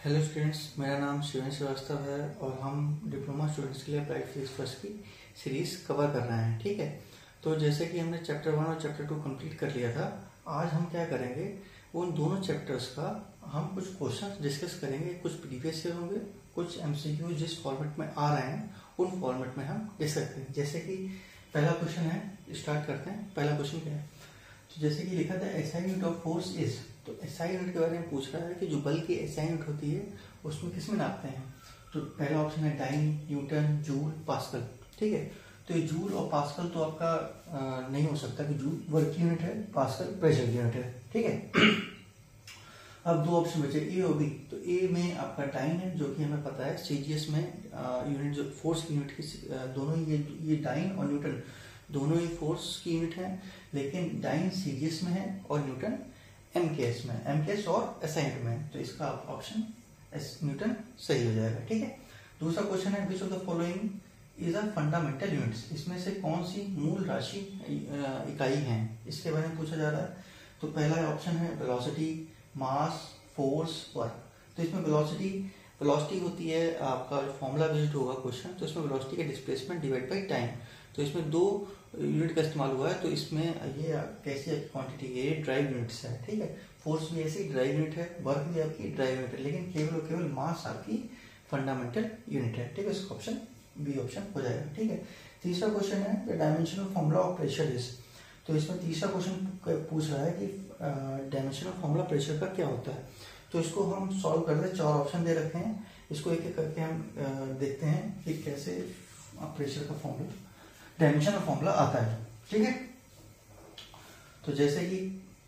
Hello students, मेरा नाम शिवेन श्रीवास्तव है और हम डिप्लोमा स्टूडेंट्स के लिए अप्लाइड फिजिक्स फर्स्ट की सीरीज कवर कर रहे हैं। ठीक है, तो जैसे कि हमने चैप्टर 1 और चैप्टर 2 कंप्लीट कर लिया था, आज हम क्या करेंगे, उन दोनों चैप्टर्स का हम कुछ क्वेश्चंस डिस्कस करेंगे। कुछ प्रीवियस ईयर होंगे, कुछ एमसीक्यू जिस फॉर्मेट में आ रहे हैं उन फॉर्मेट में हम डिस्कस करेंगे। जैसे कि पहला क्वेश्चन है, स्टार्ट करते हैं। पहला क्वेश्चन क्या है, तो जैसे कि लिखा था SI unit of force is, तो एसआई यूनिट के बारे में पूछ रहा है कि जो बल की एसआई यूनिट होती है उसमें किस में नापते हैं। तो पहला ऑप्शन है डाइन, न्यूटन, जूल, पास्कल। ठीक है, तो ये जूल और पास्कल तो आपका नहीं हो सकता कि जूल वर्क यूनिट है, पास्कल प्रेशर यूनिट है। ठीक है, अब दो ऑप्शन बचे, ए और बी। तो ए में आपका डाइन है, जो कि हमें पता है सीजीएस में यूनिट जो फोर्स की यूनिट की दोनों ही, ये डाइन और न्यूटन दोनों ही फोर्स की यूनिट है, लेकिन डाइन सीजीएस में है और न्यूटन एमकेएस में, एमकेएस और एसआई यूनिट में। तो इसका ऑप्शन न्यूटन सही हो जाएगा। ठीक है, दूसरा क्वेश्चन है विच of the following is a fundamental units, इसमें से कौन सी मूल राशि इकाई है, इसके बारे में पूछा जा रहा है। तो पहला ऑप्शन है वेलोसिटी, मास, फोर्स, वर्क। तो इसमें वेलोसिटी होती है आपका जो फॉर्मूला बेस्ड होगा क्वेश्चन, तो इसमें वेलोसिटी का डिस्प्लेसमेंट डिवाइड बाई टाइम। तो इसमें दो यूनिट का इस्तेमाल हुआ है, तो इसमें ये कैसी क्वांटिटी है, ये ड्राइव यूनिट्स है। ठीक है, फोर्स भी ऐसी ड्राइव यूनिट है, वर्क भी आपकी ड्राइव यूनिट है, लेकिन केवल और केवल मास आपकी फंडामेंटल यूनिट है। ठीक है, इसका ऑप्शन बी ऑप्शन हो जाएगा। ठीक है, तीसरा क्वेश्चन है the dimensional formula of pressure is. तो इसमें तीसरा क्वेश्चन पूछ रहा है कि डायमेंशनल फॉर्मूला प्रेशर का क्या होता है। तो इसको हम सॉल्व कर रहे हैं, 4 ऑप्शन दे रखे हैं, इसको एक एक करके हम देखते हैं कि कैसे प्रेशर का फॉर्मूला, डायमेंशनल फॉर्मूला आता है। ठीक है, तो जैसे कि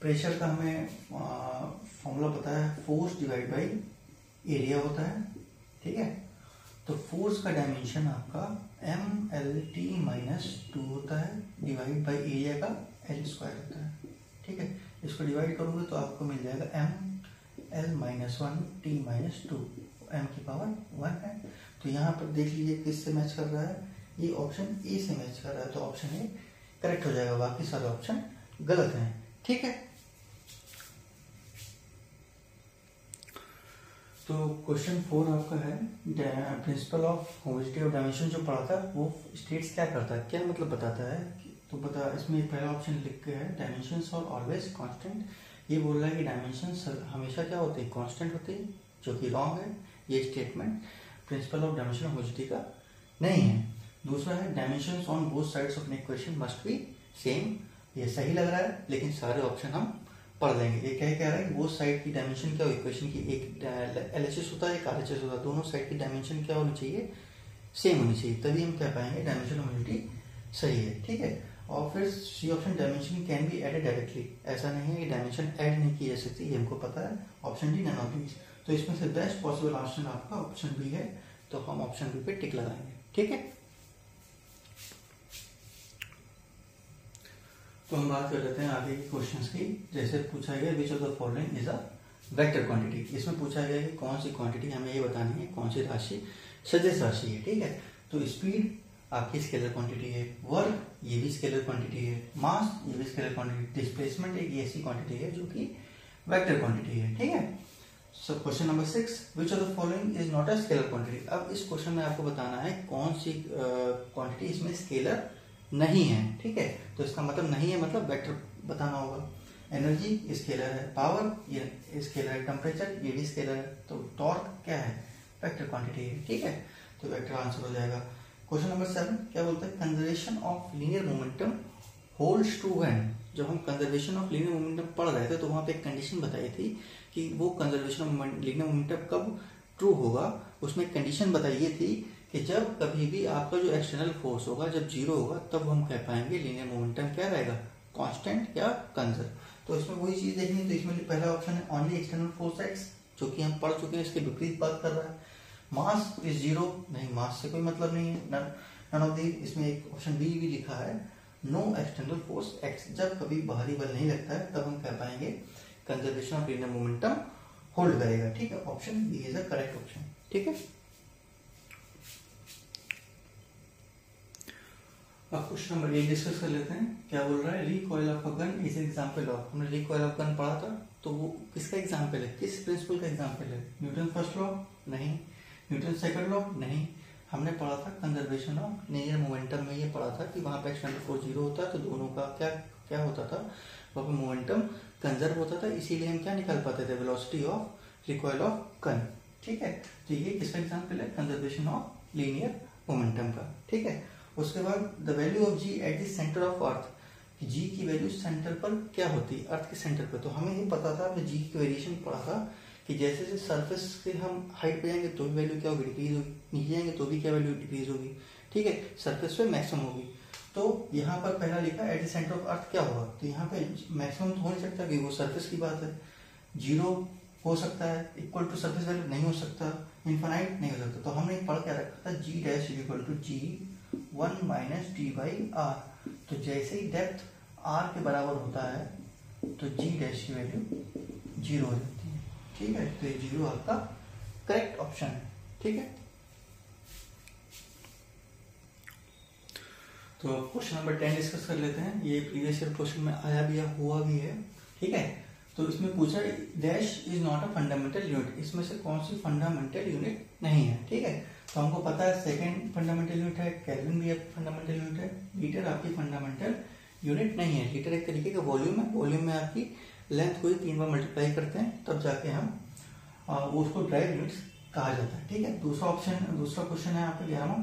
प्रेशर का हमें फॉर्मूला पता है, फोर्स डिवाइड बाई एरिया होता है। ठीक है, तो फोर्स का डायमेंशन आपका mlt-2 होता है, डिवाइड बाई एरिया का L² होता है। ठीक है, इसको डिवाइड करोगे तो आपको मिल जाएगा ml-1t-2, m की पावर 1 है। तो यहाँ पर देख लीजिए किससे मैच कर रहा है, ये ऑप्शन ए से मैच कर रहा है, तो ऑप्शन ए करेक्ट हो जाएगा, बाकी सारे ऑप्शन गलत हैं। ठीक है, तो क्वेश्चन 4 आपका है principle of homogeneity of dimension, जो पढ़ा था वो स्टेट्स क्या करता है, क्या मतलब बताता है। तो बता, इसमें पहला ऑप्शन लिख के है डायमेंशंस और ऑलवेज कांस्टेंट। ये बोल रहा है कि डायमेंशंस हमेशा क्या होते हैं, कांस्टेंट होते हैं, जो कि रॉन्ग है। ये statement principle of dimension homogeneity का नहीं है। दूसरा है dimensions on both sides of an equation must be same. ये सही लग रहा है, लेकिन सारे ऑप्शन हम पढ़ लेंगे। ये क्या कह रहा है कि बोथ साइड की डायमेंशन क्या हो, इक्वेशन की एक एलएचएस होता है, एक आरएचएस होता है, दोनों साइड की डायमेंशन क्या होनी चाहिए, सेम होनी चाहिए, तभी हम कह पाएंगे डायमेंशन होमोजेनिटी सही है। ठीक है, और फिर C option dimension can be added directly, ऐसा नहीं है कि डायमेंशन ऐड नहीं की जा सकती, ये हमको पता है। Option D none of these. तो इसमें से बेस्ट पॉसिबल ऑप्शन आपका ऑप्शन बी है, तो हम ऑप्शन बी पे टिक लगाएंगे। ठीक है, तो हम बात कर लेते हैं आगे के क्वेश्चंस की। जैसे पूछा गया विच of the following is a vector quantity, इसमें पूछा गया कि कौन सी क्वांटिटी, हमें ये बतानी है कौन सी राशि सदिश राशि है। ठीक है, तो स्पीड आपकी स्केलर क्वांटिटी है, वर्क ये भी स्केलर क्वांटिटी है, मास ये भी स्केलर क्वांटिटी, डिस्प्लेसमेंट एक ऐसी क्वांटिटी है जो कि वेक्टर क्वांटिटी है। ठीक है, so question number 6 which of the following is not a scalar quantity. अब इस क्वेश्चन में आपको बताना है कौन सी क्वांटिटी इसमें स्केलर नहीं है। ठीक है, तो इसका मतलब नहीं है, मतलब वेक्टर बताना होगा। एनर्जी स्केलर है, पावर ये स्केलर है, टेम्परेचर ये भी स्केलर है, तो टॉर्क क्या है, वेक्टर क्वांटिटी है। ठीक है, तो वेक्टर आंसर हो जाएगा। क्वेश्चन नंबर 7 क्या बोलता है, conservation of linear momentum holds true when. जब हम कंजर्वेशन ऑफ लीनियर मोमेंटम पढ़ रहे थे तो वहां पे एक कंडीशन बताई थी कि वो कंजर्वेशन ऑफ लीनियर मोमेंटम कब ट्रू होगा। उसमें कंडीशन बताई ये थी कि जब कभी भी आपका जो एक्सटर्नल फोर्स होगा जब 0 होगा, तब हम कह पाएंगे लीनियर मोमेंटम क्या रहेगा, कांस्टेंट या कंजर्व। तो इसमें वही चीज देखनी है, तो इसमें पहला ऑप्शन है ओनली एक्सटर्नल फोर्स एक्स, जो कि हम पढ़ चुके हैं, इसके विपरीत बात कर रहा है। मास इज 0, नहीं, मास से कोई मतलब नहीं है, नन ऑफ दी। इसमें एक ऑप्शन बी भी लिखा है नो एक्सटर्नल फोर्स एक्स, जब कभी बाहरी बल नहीं लगता है तब हम कह पाएंगे conservation of linear momentum hold करेगा। ठीक है, option B is the correct option. ठीक है, अब क्वेश्चन नंबर 1 डिस्कस कर लेते हैं। क्या बोल रहा है, recoil of a gun is example of. हमने रिकॉइल ऑफ गन पढ़ा था, तो वो किसका एग्जांपल है, किस प्रिंसिपल का एग्जांपल है? न्यूटन फर्स्ट लॉ नहीं, न्यूटन सेकंड लॉ नहीं, हमने पढ़ा था कंजर्वेशन ऑफ लीनियर मोमेंटम में ये पढ़ा था कि वहां पे x = 0 होता है तो दोनों का क्या क्या होता था, वहां पे मोमेंटम कंजर्व होता था, इसीलिए हम क्या निकाल पाते थे, velocity of recoil of gun. ठीक है, तो ये किसका एग्जांपल है, कंजर्वेशन ऑफ लीनियर मोमेंटम का। ठीक है, उसके बाद the value of ji at the centre of earth, जी की वैल्यू सेंटर पर क्या होती है, अर्थ के सेंटर पर। तो हमें ये पता था, हमने जी की वेरिएशन पढ़ा था कि जैसे जैसे सरफेस से हम हाइट पे जाएंगे तो भी वैल्यू क्या होगी, डिक्रीज होगी, नीचे जाएंगे तो भी क्या वैल्यू डिक्रीज होगी। ठीक है, सरफेस पे मैक्सिमम होगी। तो यहाँ पर पहला लिखा at the centre of earth क्या होगा, तो यहाँ पे मैक्सिमम तो हो नहीं सकता क्योंकि वो सरफेस की बात है, 0 हो सकता है, इक्वल टू सरफेस वैल्यू नहीं हो सकता, इनफाइनाइट नहीं हो सकता। तो हमने पढ़ क्या रखा था, g dash equal to g 1 - d/r। तो जैसे ही डेप्थ r के बराबर होता है तो जी डैश की वैल्यू 0 हो जाती है। ठीक है, तो ये 0 आपका करेक्ट ऑप्शन है। ठीक है, तो क्वेश्चन नंबर 10 डिस्कस कर लेते हैं। ये प्रीवियस ईयर क्वेश्चन में आया भी है, हुआ भी है। ठीक है, तो इसमें पूछा dash is not a fundamental unit, इसमें से कौन सी फंडामेंटल यूनिट नहीं है। ठीक है, तो हमको पता है सेकंड फंडामेंटल यूनिट है, केल्विन भी आपकी फंडामेंटल यूनिट है, लीटर आपकी फंडामेंटल यूनिट नहीं है। लीटर एक तरीके का वॉल्यूम है, वॉल्यूम में आपकी लेंथ को 3 बार मल्टीप्लाई करते हैं तब जाके हम उसको ड्राइव यूनिट्स कहा जाता है। ठीक है, दूसरा क्वेश्चन है आपका 11वां,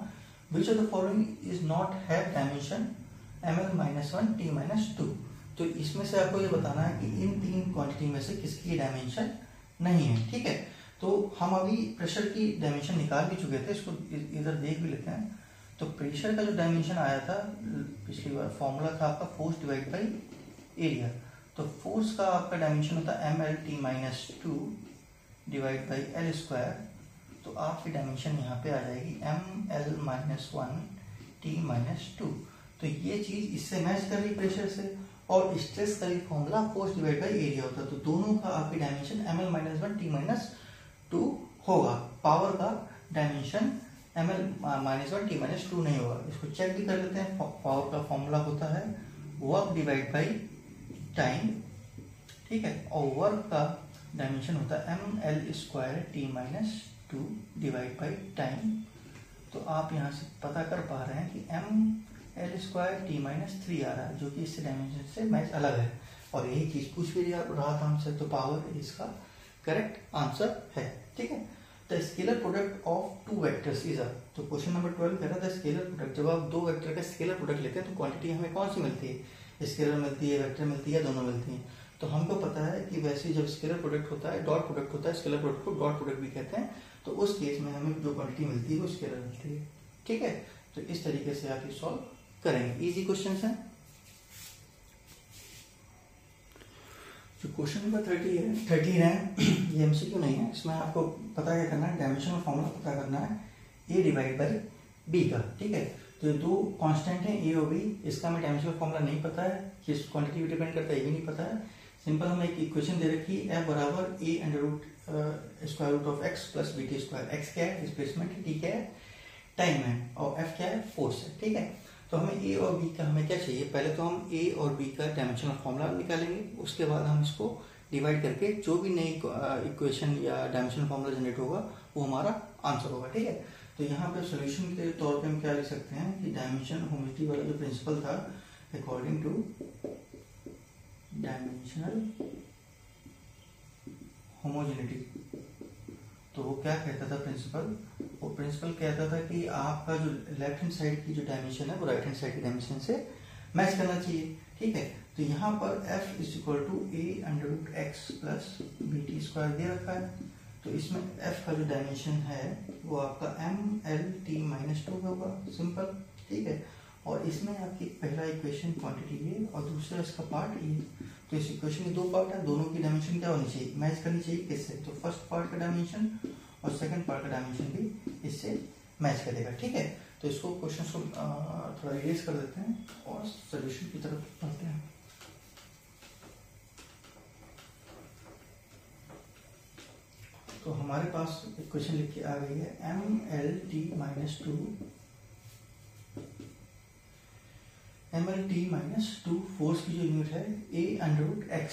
which of the following is not have dimension ml-1 t-2। तो इसमें से आपको ये बताना है कि इन 3 क्वांटिटी में से किसकी डायमेंशन नहीं है। ठीक है, तो हम अभी प्रेशर की डायमेंशन निकाल भी चुके थे, इसको इधर देख भी लेते हैं। तो प्रेशर का जो डायमेंशन आया था पिछली बार, फॉर्मूला था आपका फोर्स डिवाइड बाई एरिया। तो फोर्स का आपका डायमेंशन होता है ml-t-2 divide by L square. तो आपकी डायमेंशन यहाँ पे आ जाएगी ml-1 t-2। तो ये चीज इससे मैच कर रही प्रेशर से, और स्ट्रेस का भी formula force divide by area होता है। तो दोनों का आपकी डायमेंशन ml-1 t-2 होगा। पावर का डायमेंशन ml-1 t-2 नहीं होगा। इसको चेक भी कर लेते हैं। पावर का फॉर्मूला होता है वर्क डिवाइड बाई टाइम। ठीक है, और वर्क का डायमेंशन होता है ml² t-2 divide by time. तो आप यहाँ से पता कर पा रहे हैं कि ml² t-3 आ रहा है, जो कि इससे डायमेंशन से मैच अलग है, और यही चीज पूछ भी रहा था हमसे। तो पावर इसका करेक्ट आंसर है। ठीक है, the scalar product of 2 vectors is a. तो क्वेश्चन नंबर 12 कह रहा था स्केलर प्रोडक्ट, जब आप 2 वेक्टर का स्केलर प्रोडक्ट लेते हैं तो क्वांटिटी हमें कौन सी मिलती है, स्केलर मिलती है, वेक्टर मिलती है, दोनों मिलती है। तो हमको पता है कि वैसे जब स्केलर प्रोडक्ट होता है, डॉट प्रोडक्ट होता है, scalar product co dot product भी कहते हैं। तो उस केस में हमें जो क्वांटिटी मिलती है वो स्केलर मिलती है। ठीक है, तो इस तरीके से आप ये सॉल्व करेंगे। इजी क्वेश्चन है। जो क्वेश्चन नंबर 13 है ये एमसीक्यू नहीं है। इसमें आपको पता क्या करना है, डायमेंशन का फॉर्मूला पता करना है a डिवाइड बाई b का। ठीक है, तो ये 2 कांस्टेंट हैं a और b, इसका हमें डायमेंशन का फॉर्मूला नहीं पता है, किस क्वांटिटी पे डिपेंड करता है ये भी नहीं पता है। सिंपल हमें एक इक्वेशन दे रखी है, f बराबर a√x प्लस bt²। x क्या है, डिस्प्लेसमेंट है, t क्या है, टाइम है, और f क्या है, फोर्स है। ठीक है, तो हमें a और b का हमें क्या चाहिए, पहले तो हम a और b का डायमेंशनल फॉर्मूला निकालेंगे, उसके बाद हम इसको डिवाइड करके जो भी नई इक्वेशन या डायमेंशनल फॉर्मूला जनरेट होगा वो हमारा आंसर होगा। ठीक है, तो यहाँ पे सॉल्यूशन के तौर पे हम क्या लिख सकते हैं कि डायमेंशन होमोजेनिटी वाला जो प्रिंसिपल था, अकॉर्डिंग टू डायमेंशनल होमोजेनिटी, तो वो क्या कहता था प्रिंसिपल, वो प्रिंसिपल कहता था कि आपका जो लेफ्ट हैंड साइड की जो डायमेंशन है वो राइट हैंड साइड की डायमेंशन से मैच करना चाहिए। ठीक है, तो यहाँ पर f = a√x प्लस bt² दे रखा है। तो इसमें f का जो डायमेंशन है वो आपका ml-t-2 होगा, सिंपल। ठीक है, और इसमें आपकी पहला इक्वेशन क्वांटिटी ये और दूसरा इसका पार्ट ये। तो इस इक्वेशन के 2 पार्ट है, दोनों की डायमेंशन क्या होनी चाहिए, मैच करनी चाहिए किससे, तो फर्स्ट पार्ट का डायमेंशन और सेकंड पार्ट का डायमेंशन भी इससे मैच करेगा। ठीक है, तो इसको क्वेश्चन को थोड़ा रिलीज कर देते हैं और सोल्यूशन की तरफ बढ़ते हैं। तो हमारे पास इक्वेशन लिख के आ गई है ml-t-2 M L T minus 2 force की जो यूनिट है a√x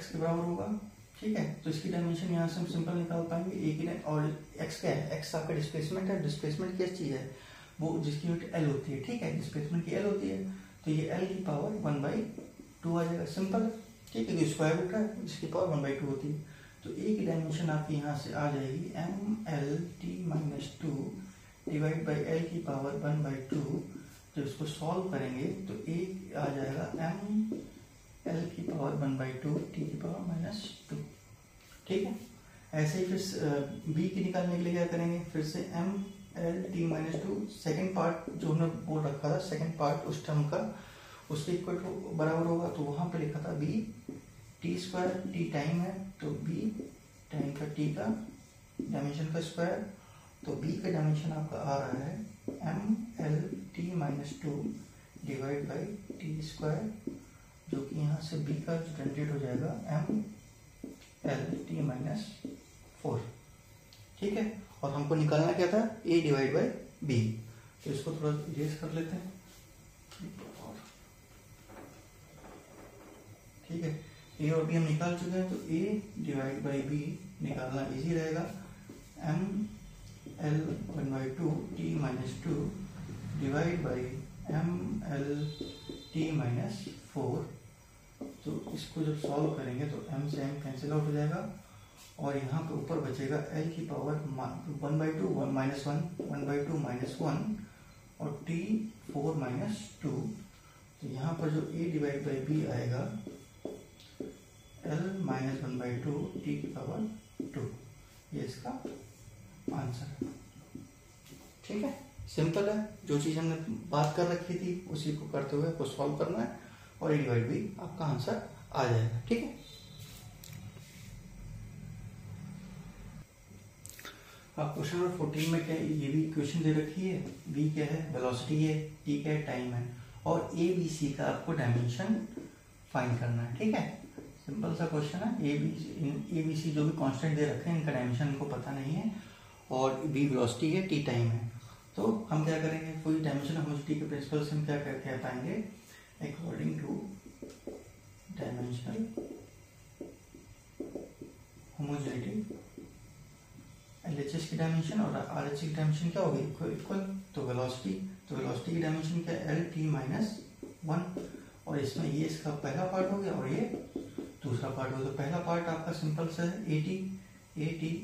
के बराबर होगा। ठीक है, तो इसकी डायमेंशन यहाँ से हम सिंपल निकाल पाएंगे। ए की और x क्या है, x आपका डिस्प्लेसमेंट है। डिस्प्लेसमेंट किस चीज है, वो जिसकी यूनिट l होती है। ठीक है, डिस्प्लेसमेंट की l होती है, तो ये l की पावर 1/2 आ जाएगा। सिंपल, ठीक है, स्क्वायर रूट है जिसकी पावर 1/2 होती है। तो ए की डायमेंशन आपकी यहाँ से आ जाएगी mlt-2 डिवाइड बाई l की पावर 1/2। जब इसको सॉल्व करेंगे तो ए आ जाएगा ml की पावर 1/2 t की पावर -2। ठीक है, ऐसे ही फिर बी की निकालने के लिए क्या करेंगे, फिर से mlt-2 सेकेंड पार्ट जो हमने बोल रखा था, सेकेंड पार्ट उस टर्म का उसके इक्वल बराबर होगा। तो वहां पे लिखा था बी t², t टाइम है तो b टाइम का t का डायमेंशन का स्क्वायर। तो b का डायमेंशन आपका आ रहा है mlt-2 डिवाइड बाई t², जो कि यहाँ से b का जनरेट हो जाएगा mlt-4। ठीक है, और हमको निकालना क्या था, a डिवाइड बाई b। तो इसको थोड़ा इरेज कर लेते हैं। ठीक है, ए और बी हम निकाल चुके हैं, तो a डिवाइड बाई बी निकालना इजी रहेगा। ml1/2 t-2 divide by mlt-4। तो इसको जब सॉल्व करेंगे तो m से m कैंसिल आउट हो जाएगा और यहाँ पे ऊपर बचेगा l की पावर 1/2 1/2 -1 और t4 -2। तो यहाँ पर जो a डिवाइड बाई b आएगा l -1/2 t की पावर 2। ये इसका आंसर है। ठीक है, सिंपल है, जो चीज हमने बात कर रखी थी उसी को करते हुए आपको सॉल्व करना है और ए डिवाइड बी आपका आंसर आ जाएगा। ठीक है, अब क्वेश्चन नंबर 14 में क्या है, ये भी इक्वेशन दे रखी है। v क्या है, वेलोसिटी है, t क्या है, टाइम है, और ए बी सी का आपको डायमेंशन फाइंड करना है। ठीक है, सिंपल सा क्वेश्चन है। ए बी सी जो भी कांस्टेंट दे रखे हैं इनका डायमेंशन इनको पता नहीं है, और बी वेलोसिटी है, टी टाइम है। तो हम क्या करेंगे, कोई डायमेंशन होमोजेनिटी के प्रिंसिपल से हम क्या कह पाएंगे, according two dimensional homogeneity LHS की डायमेंशन और RHS की डायमेंशन क्या होगी, इक्वल। तो वेलोसिटी की डायमेंशन क्या है, LT-1, और इसमें ये इसका पहला पार्ट हो गया और ये दूसरा पार्ट हो गया। तो पहला पार्ट आपका सिंपल सा है AT,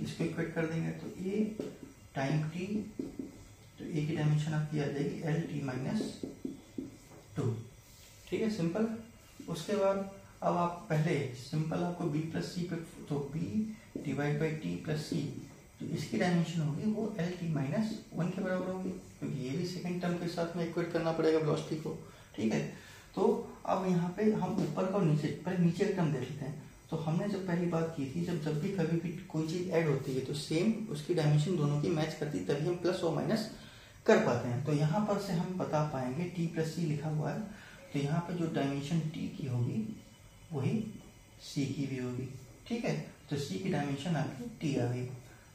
इसको इक्वेट कर देंगे तो A टाइम T, तो A की डायमेंशन आपकी आ जाएगी LT-2। ठीक है, सिंपल। उसके बाद अब आप पहले सिंपल आपको B प्लस सी पे, तो B divide by T plus C, तो इसकी डायमेंशन होगी वो LT-1 के बराबर होगी, क्योंकि ये भी सेकंड टर्म के साथ में इक्वेट करना पड़ेगा वेलोसिटी को। ठीक है, तो अब यहाँ पे हम ऊपर का और नीचे, पहले नीचे का टर्म देख लेते हैं। तो हमने जब पहली बात की थी, जब भी कभी भी कोई चीज ऐड होती है तो सेम उसकी डायमेंशन दोनों की मैच करती है, तभी हम प्लस और माइनस कर पाते हैं। तो यहाँ पर से हम बता पाएंगे T प्लस सी लिखा हुआ है, तो यहाँ पे जो डायमेंशन T की होगी वही C की भी होगी। ठीक है, तो C की डायमेंशन आपकी T आ गई।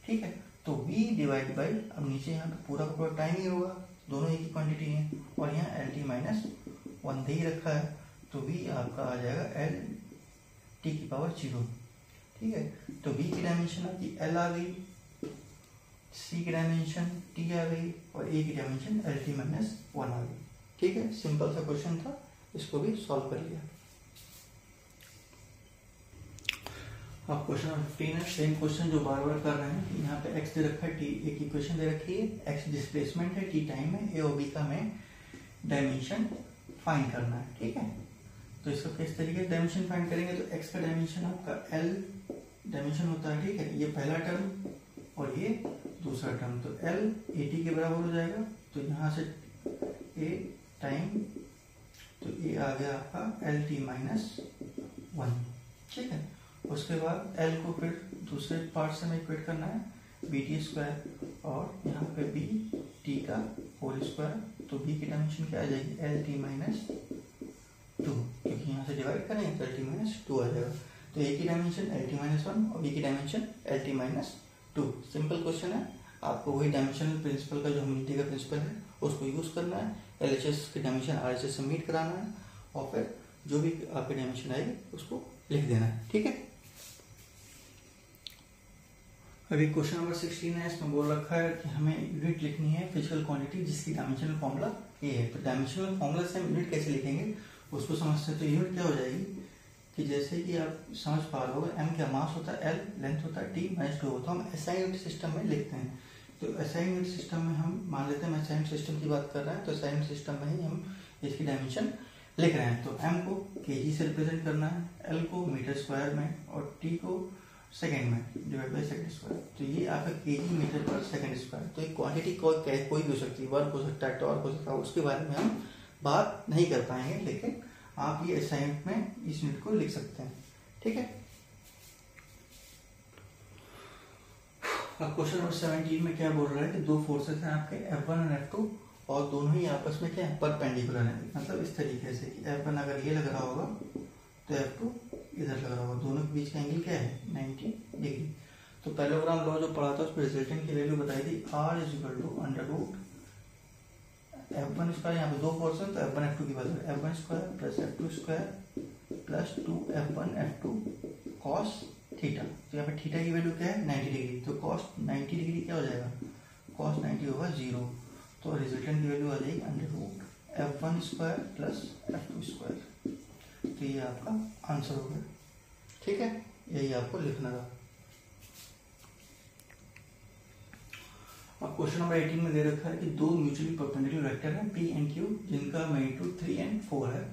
ठीक है, तो V डिवाइड बाई, अब नीचे यहाँ पे पूरा पूरा टाइम ही होगा, दोनों एक ही क्वांटिटी है, और यहाँ LT-1 दे ही रखा है, तो V आपका आ जाएगा LT की पावर 0। ठीक है, तो V की डायमेंशन आपकी L आ गई, C की डायमेंशन T आ गई, और A की डायमेंशन LT-1 आ गई। ठीक है, सिंपल सा क्वेश्चन था, इसको भी सॉल्व कर लिया। अब क्वेश्चन 15 है, सेम क्वेश्चन जो बार बार कर रहे हैं। यहाँ पे x दे रखा है, t एक इक्वेशन दे रखी है, x डिस्प्लेसमेंट है, t टाइम है, a और b का हमें डायमेंशन फाइंड करना है। ठीक है, तो इसको किस तरीके से डायमेंशन फाइंड करेंगे, तो x का डायमेंशन आपका l डायमेंशन होता है। ठीक है, ये पहला टर्म और ये दूसरा टर्म, तो l at के बराबर हो जाएगा। तो यहाँ से a टाइम, तो a आ गया आपका LT-1। ठीक है, उसके बाद L को फिर दूसरे पार्ट से हमें इक्वेट करना है BT², और यहाँ पे B T का होल स्क्वायर, तो B की डायमेंशन क्या आ जाएगी LT-2, क्योंकि यहाँ से डिवाइड करेंगे तो LT-2 आ जाएगा। तो A की डायमेंशन LT-1 और B की डायमेंशन LT-2। सिंपल क्वेश्चन है, आपको वही डायमेंशनल प्रिंसिपल का जो होमोजेनिटी का प्रिंसिपल है उसको यूज करना है। LHS की डायमेंशन RHS से मीट कराना है और फिर जो भी आपकी डायमेंशन आएगी उसको लिख देना है। ठीक है, अभी क्वेश्चन नंबर 16 है, इसमें बोल रखा है कि हमें यूनिट लिखनी है फिजिकल क्वांटिटी जिसकी डायमेंशनल फॉर्मूला ये है। तो डायमेंशनल फॉर्मूला से हम यूनिट कैसे लिखेंगे उसको समझते हैं। तो यूनिट क्या हो जाएगी कि जैसे कि आप समझ पा रहे हो, m क्या मास होता है, l लेंथ होता है, t माइनस 2 होता है। हम SI यूनिट सिस्टम में लिखते हैं। तो SI यूनिट सिस्टम में हम मान लेते हैं, SI यूनिट सिस्टम की बात कर रहे हैं, तो SI यूनिट सिस्टम में ही हम इसकी डायमेंशन लिख रहे हैं। तो m को kg से रिप्रेजेंट करना है, l को मीटर स्क्वायर में और t को सेकेंड में डिवाइड बाई सेकेंड स्क्वायर। तो ये आपका केजी मीटर पर सेकेंड स्क्वायर। तो ये क्वांटिटी कोई भी हो सकती है, वर्क हो सकता है, टॉर्क हो सकता है, उसके बारे में हम बात नहीं कर पाएंगे, लेकिन आप ये असाइनमेंट में इस यूनिट को लिख सकते हैं। ठीक है, अब क्वेश्चन नंबर 17 में क्या बोल रहा है कि दो फोर्सेस हैं आपके F1 और F2 और दोनों ही आपस में क्या है, परपेंडिकुलर है। मतलब इस तरीके से कि F1 अगर ये लग रहा होगा तो F2 इधर लग रहा होगा, दोनों के बीच का एंगल क्या है, 90 डिग्री। तो पैरेललोग्राम लॉ जो पढ़ा था उसमें रिजल्टेंट की वैल्यू बताई थी, R = under root F1 square, यहाँ पे दो फोर्स है तो F1 F2 की value F1 square plus F2 square plus 2F1 F2 cos theta. तो यहाँ पे थीटा की वैल्यू क्या है, 90 डिग्री। तो cos 90 डिग्री क्या हो जाएगा, cos 90 होगा 0। तो रिजल्टेंट की वैल्यू आ जाएगी under root F1 square plus F2 square. तो ये आपका आंसर हो गया। ठीक है, यही आपको लिखना था। अब क्वेश्चन नंबर 18 में दे रखा है कि दो म्यूचुअली परपेंडिकुलर वेक्टर हैं P एंड Q जिनका मैग्नीट्यूड 3 एंड 4 है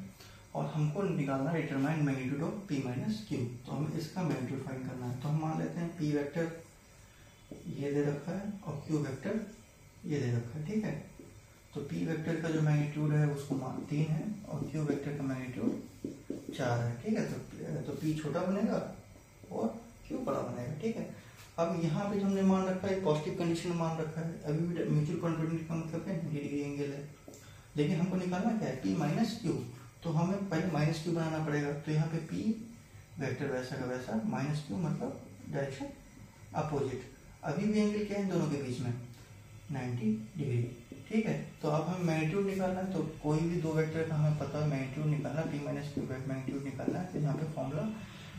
और हमको निकालना है determine magnitude of P minus Q। तो हमें इसका मैग्नीट्यूड फाइंड करना है। तो हम मान लेते हैं P वेक्टर ये दे रखा है और Q वेक्टर ये दे रखा है। ठीक है, तो P वेक्टर का जो मैग्नीट्यूड है उसको मान 3 है और Q वेक्टर का मैग्नीट्यूड 4 है। ठीक है, तो P छोटा बनेगा और Q बड़ा बनेगा। ठीक है, अब यहाँ पे जो हमने मान रखा है पॉजिटिव कंडीशन में मान रखा है, अभी भी म्यूचुअल परपेंडिकुलर का मतलब है 90 डिग्री एंगल है, लेकिन हमको निकालना क्या है, P माइनस Q। तो हमें पहले माइनस Q बनाना पड़ेगा। तो यहाँ पे P वेक्टर वैसा का वैसा, माइनस Q मतलब डायरेक्शन अपोजिट। अभी भी एंगल क्या है दोनों के बीच में, 90 डिग्री। ठीक है, तो अब हमें मैग्नीट्यूड निकालना है। तो कोई भी दो वेक्टर का हमें पता है मैग्नीट्यूड निकालना, P माइनस Q मैग्नीट्यूड निकालना है। तो यहाँ पे फॉर्मूला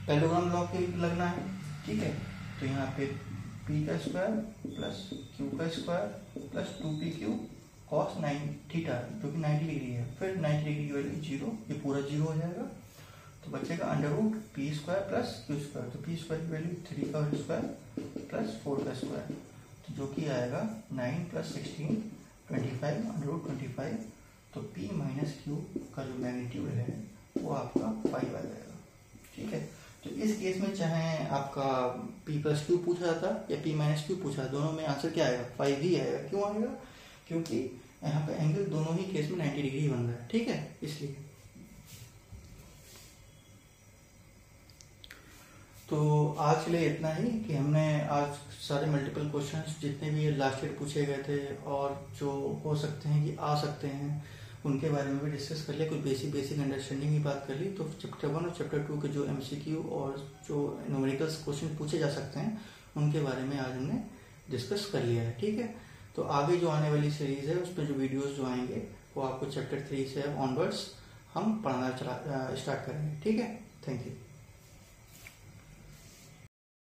पैरेललोग्राम लॉ के लगना है। ठीक है, तो यहाँ पे P का स्क्वायर प्लस Q का square plus 2PQ cos 9 theta जो कि 90 डिग्री है, फिर 90 डिग्री की वैल्यू 0, ये पूरा 0 हो जाएगा। तो बचेगा under root P square plus Q square. तो P स्क्वायर की वैल्यू 3 का स्क्वायर प्लस 4 का स्क्वायर, तो जो कि आएगा 9 प्लस 16 25 अंडर रूट 25। तो P माइनस Q का जो मैग्नीट्यूड है वो आपका 5 आ जाएगा। ठीक है, तो इस केस में चाहे आपका P प्लस Q पूछा जाता या P माइनस Q पूछा, दोनों में आंसर क्या आएगा, 5 ही आएगा। क्यों आएगा, क्योंकि यहाँ पे एंगल दोनों ही केस में 90 डिग्री बन रहा है। ठीक है, इसलिए। तो आज के लिए इतना ही कि हमने आज सारे मल्टीपल क्वेश्चंस जितने भी लास्ट ईयर पूछे गए थे और जो हो सकते हैं कि आ सकते हैं उनके बारे में भी डिस्कस कर लिया, कुछ बेसिक अंडरस्टैंडिंग की बात कर ली। तो चैप्टर 1 और चैप्टर 2 के जो MCQ और जो न्यूमेरिकल्स क्वेश्चन पूछे जा सकते हैं उनके बारे में आज हमने डिस्कस कर लिया है। ठीक है, तो आगे जो आने वाली सीरीज है उसमें जो वीडियोस जो आएंगे वो आपको चैप्टर 3 से ऑनवर्ड्स हम पढ़ाना स्टार्ट करेंगे। ठीक है, थैंक यू।